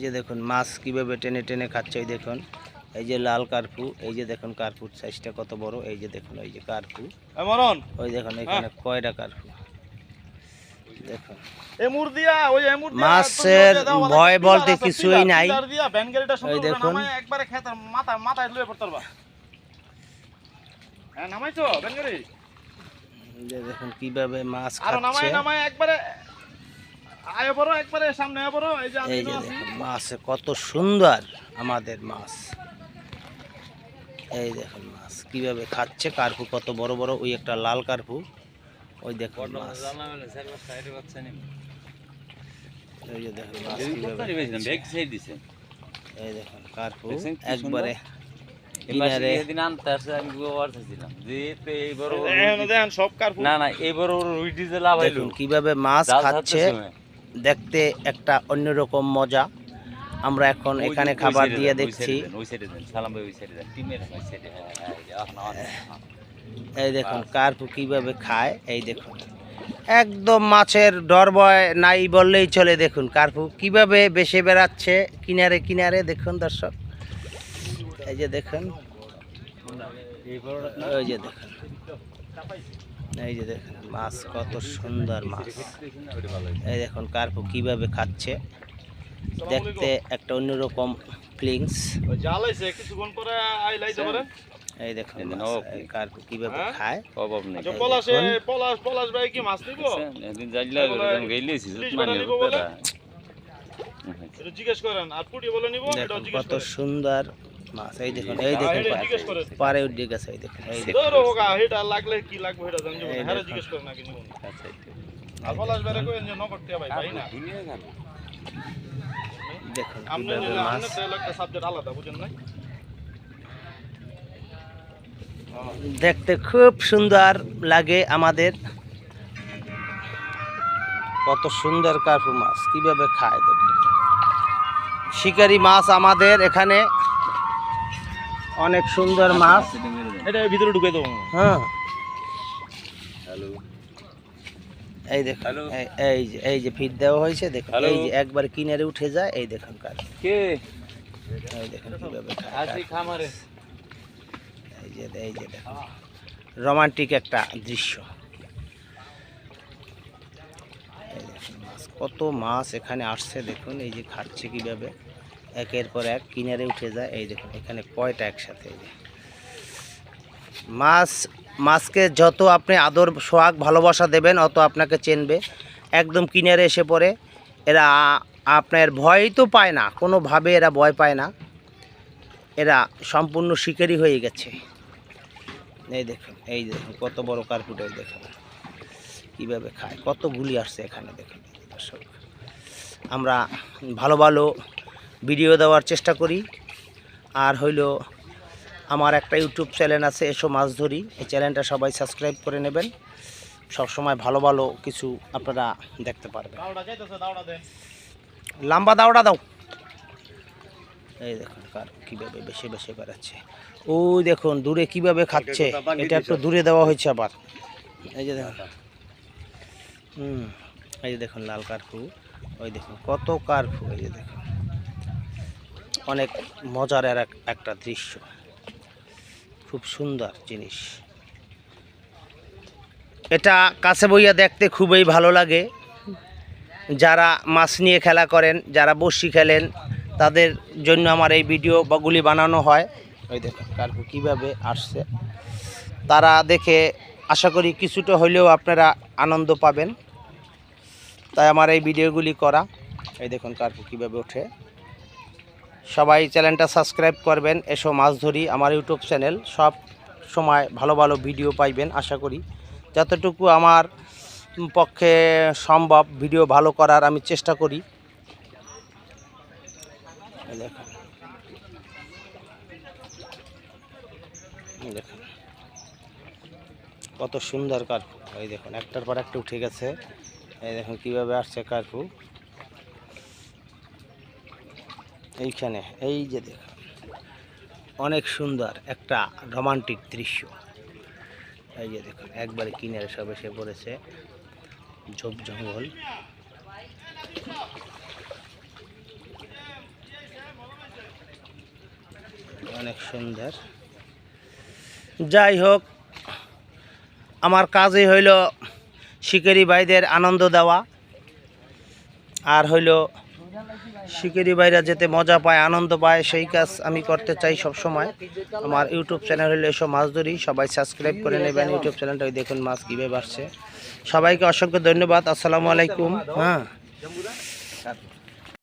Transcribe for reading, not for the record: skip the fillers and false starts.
যে দেখুন মাছ কিভাবে টেনে টেনে খাচ্ছে। এই দেখুন এই যে লাল কার্পু, এই যে দেখুন কার্পুর সাইজটা কত বড়। এই যে দেখুন এই যে কার্পু, ওই দেখুন এখানে কয়টা কার্পু দেখুন। মাছের ভয় বলতে কিছুই নাই। এই দেখুন দেখুন কিভাবে মাছ খাচ্ছে। এই যে দেখুন মাছ কত সুন্দর আমাদের মাছ। এই দেখুন মাছ কিভাবে খাচ্ছে। কার্পু কত বড় বড়, ওই একটা লাল কার্পু, ওই দেখুন মাছ। এই যে দেখুন মাছ কিভাবে খাচ্ছে। এই দেখুন কার্পু একবারে কিনারে। দেখুন কিভাবে মাছ খাচ্ছে, দেখতে একটা অন্যরকম মজা। আমরা এখন এখানে খাবার দিয়ে দেখছি। এই দেখুন কার্পু কিভাবে খায়। এই দেখুন একদম মাছের ডর ভয় নাই বললেই চলে। দেখুন কার্পু কিভাবে বেশে বেড়াচ্ছে কিনারে কিনারে। দেখুন দর্শক এই যে দেখুন, ওই যে দেখুন, এই যে দেখুন মাছ কত সুন্দর মাছ। এই দেখুন কার্পু কিভাবে খাচ্ছে, দেখতে একটা অন্যরকম ফিলিংস। এই দেখুন কার্পু কিভাবে খায়। কত সুন্দর মাছ। এই দেখুন এই দেখুন পারে উঠে গেছে। এই দেখুন এই দেখুন দেখতে খুব সুন্দর লাগে আমাদের। কত সুন্দর কার্পু মাছ কিভাবে খায়। দেখুন শিকারি মাছ আমাদের এখানে অনেক সুন্দর মাছ। এটা ভিতরে ঢুকে দেবো। হ্যাঁ এই দেখুন এই যে ফিট দেওয়া হয়েছে। দেখুন এই যে একবার কিনারে উঠে যায়। এই দেখুন কার্পু, এই দেখুন কিভাবে খায়। এই যে দেখুন রোমান্টিক একটা দৃশ্য। এই দেখুন মাছ কত মাছ এখানে আসছে। দেখুন এই যে খাচ্ছে কিভাবে, একের পর এক কিনারে উঠে যায়। এই দেখুন এখানে কয়টা একসাথে। মাছকে যত আপনি আদর সোহাগ ভালোবাসা দেবেন অত আপনাকে চেনবে। একদম কিনারে এসে পড়ে এরা আপনার ভয় তো পায় না, কোনোভাবে এরা ভয় পায় না। এরা সম্পূর্ণ শিকারি হয়ে গেছে। এই দেখুন এই দেখুন কত বড় কার্পুটা। এই দেখুন কীভাবে খায়, কতগুলি আসছে এখানে। দেখুন দর্শক আমরা ভালো ভালো ভিডিও দেওয়ার চেষ্টা করি। আর হইল আমার একটা ইউটিউব চ্যানেল আছে এসো মাছ ধরি, এই চ্যানেলটা সবাই সাবস্ক্রাইব করে নেবেন। সব সময় ভালো ভালো কিছু আপনারা দেখতে পারবেন। লম্বা দাওড়া দাও। এই দেখুন কার কীভাবে বেশি বেশি বেড়াচ্ছে। ওই দেখুন দূরে কিভাবে খাচ্ছে। এটা একটু দূরে দেওয়া হয়েছে আবার। এই যে দেখুন এই যে দেখুন লাল কার্পু, ওই দেখুন কত কার্পু। এই যে দেখুন অনেক মজার একটা দৃশ্য, খুব সুন্দর জিনিস। এটা কাছে বইয়া দেখতে খুবই ভালো লাগে। যারা মাছ নিয়ে খেলা করেন, যারা বড়শি খেলেন, তাদের জন্য আমার এই ভিডিও বাগুলি বানানো হয়। ওই দেখুন কার্পু কীভাবে আসছে, তারা দেখে আশা করি কিছুটা হলেও আপনারা আনন্দ পাবেন, তাই আমার এই ভিডিওগুলি করা। এই দেখুন কার্পু কীভাবে ওঠে। সবাই চ্যানেলটা সাবস্ক্রাইব করবেন এসো মাছ ধরি আমার ইউটিউব চ্যানেল। সব সময় ভালো ভালো ভিডিও পাইবেন আশা করি। যতটুকু আমার পক্ষে সম্ভব ভিডিও ভালো করার আমি চেষ্টা করি। দেখুন দেখুন কত সুন্দর কার্পু। এই দেখুন একটার পর একটা উঠে গেছে। এই দেখুন কীভাবে আসছে কার্পু এইখানে। এই যে দেখুন অনেক সুন্দর একটা রোমান্টিক দৃশ্য। এই যে দেখুন একবারে কিনারে সব এসে পড়েছে, ঝোপ জঙ্গল। অনেক সুন্দর। যাই হোক, আমার কাজই হইল শিকারি ভাইদের আনন্দ দেওয়া, আর হইল শিকারি ভাইরা যেতে মজা পায়, আনন্দ পায়, সেই কাজ আমি করতে চাই সব সময়। আমার ইউটিউব চ্যানেল হইলো এসব মাছ ধরি, সবাই সাবস্ক্রাইব করে নেবেন ইউটিউব চ্যানেলটাকে, দেখুন মাছ কীভাবে বাড়ছে। সবাইকে অসংখ্য ধন্যবাদ। আসসালামু আলাইকুম। হ্যাঁ।